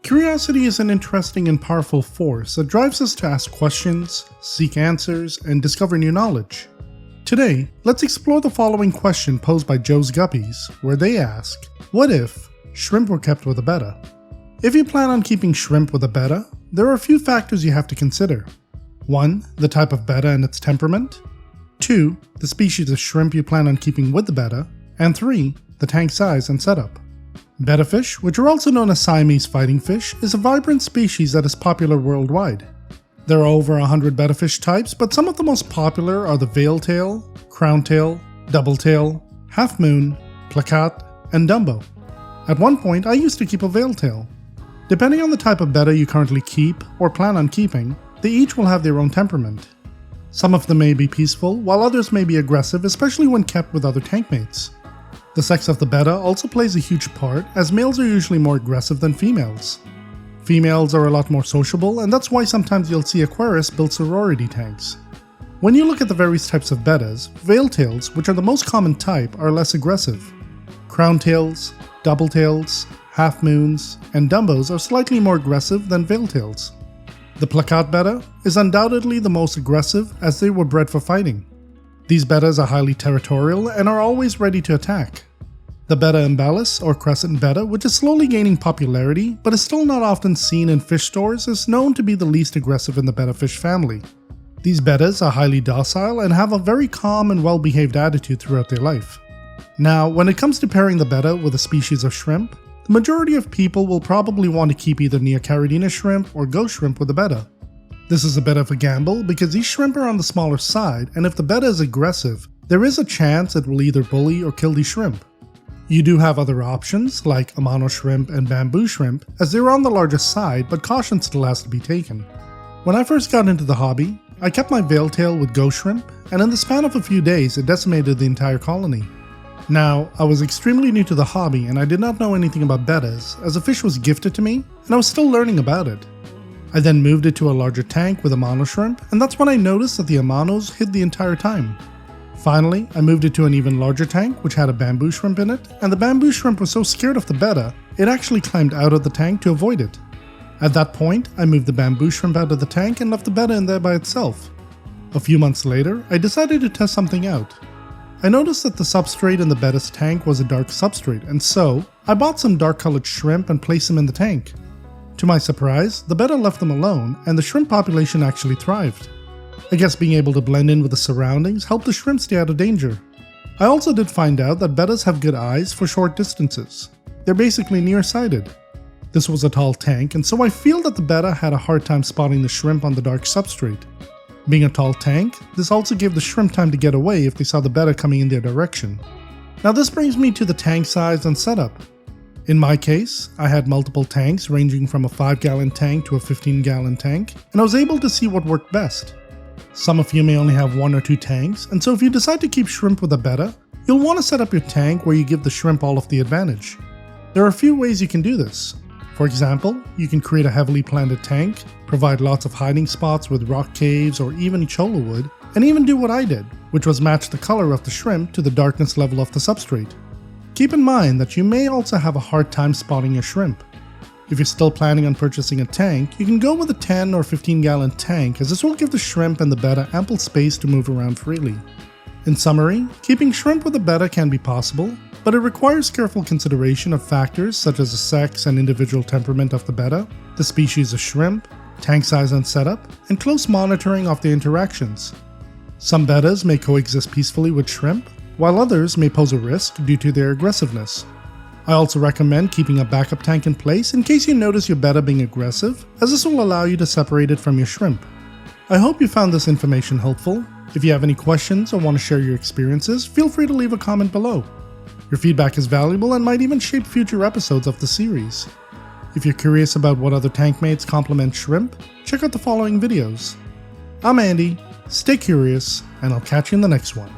Curiosity is an interesting and powerful force that drives us to ask questions, seek answers, and discover new knowledge. Today, let's explore the following question posed by Joe's Guppies, where they ask, what if shrimp were kept with a betta? If you plan on keeping shrimp with a betta, there are a few factors you have to consider. 1. The type of betta and its temperament. 2. The species of shrimp you plan on keeping with the betta. And 3. The tank size and setup. Betta fish, which are also known as Siamese fighting fish, is a vibrant species that is popular worldwide. There are over 100 betta fish types, but some of the most popular are the veil-tail, crown-tail, double-tail, half-moon, plakat, and dumbo. At one point, I used to keep a veil-tail. Depending on the type of betta you currently keep or plan on keeping, they each will have their own temperament. Some of them may be peaceful, while others may be aggressive, especially when kept with other tank mates. The sex of the betta also plays a huge part, as males are usually more aggressive than females. Females are a lot more sociable, and that's why sometimes you'll see aquarists build sorority tanks. When you look at the various types of bettas, veil-tails, which are the most common type, are less aggressive. Crown-tails, double-tails, half-moons, and dumbos are slightly more aggressive than veil-tails. The plakat betta is undoubtedly the most aggressive, as they were bred for fighting. These bettas are highly territorial and are always ready to attack. The betta imbalance, or crescent betta, which is slowly gaining popularity but is still not often seen in fish stores, is known to be the least aggressive in the betta fish family. These bettas are highly docile and have a very calm and well-behaved attitude throughout their life. Now, when it comes to pairing the betta with a species of shrimp, the majority of people will probably want to keep either Neocaridina shrimp or ghost shrimp with the betta. This is a bit of a gamble because these shrimp are on the smaller side, and if the betta is aggressive, there is a chance it will either bully or kill these shrimp. You do have other options like Amano shrimp and bamboo shrimp, as they're on the larger side, but caution still has to be taken. When I first got into the hobby, I kept my veil-tail with ghost shrimp, and in the span of a few days it decimated the entire colony. Now, I was extremely new to the hobby and I did not know anything about bettas, as the fish was gifted to me and I was still learning about it. I then moved it to a larger tank with Amano shrimp, and that's when I noticed that the Amanos hid the entire time. Finally, I moved it to an even larger tank which had a bamboo shrimp in it, and the bamboo shrimp was so scared of the betta, it actually climbed out of the tank to avoid it. At that point, I moved the bamboo shrimp out of the tank and left the betta in there by itself. A few months later, I decided to test something out. I noticed that the substrate in the betta's tank was a dark substrate, and so I bought some dark colored shrimp and placed them in the tank. To my surprise, the betta left them alone, and the shrimp population actually thrived. I guess being able to blend in with the surroundings helped the shrimp stay out of danger. I also did find out that bettas have good eyes for short distances. They're basically nearsighted. This was a tall tank, and so I feel that the betta had a hard time spotting the shrimp on the dark substrate. Being a tall tank, this also gave the shrimp time to get away if they saw the betta coming in their direction. Now this brings me to the tank size and setup. In my case, I had multiple tanks ranging from a 5-gallon tank to a 15-gallon tank, and I was able to see what worked best. Some of you may only have 1 or 2 tanks, and so if you decide to keep shrimp with a betta, you'll want to set up your tank where you give the shrimp all of the advantage. There are a few ways you can do this. For example, you can create a heavily planted tank, provide lots of hiding spots with rock caves or even cholla wood, and even do what I did, which was match the color of the shrimp to the darkness level of the substrate. Keep in mind that you may also have a hard time spotting your shrimp. If you're still planning on purchasing a tank, you can go with a 10 or 15-gallon tank, as this will give the shrimp and the betta ample space to move around freely. In summary, keeping shrimp with a betta can be possible, but it requires careful consideration of factors such as the sex and individual temperament of the betta, the species of shrimp, tank size and setup, and close monitoring of their interactions. Some bettas may coexist peacefully with shrimp, while others may pose a risk due to their aggressiveness. I also recommend keeping a backup tank in place in case you notice your betta being aggressive, as this will allow you to separate it from your shrimp. I hope you found this information helpful. If you have any questions or want to share your experiences, feel free to leave a comment below. Your feedback is valuable and might even shape future episodes of the series. If you're curious about what other tank mates complement shrimp, check out the following videos. I'm Andy, stay curious, and I'll catch you in the next one.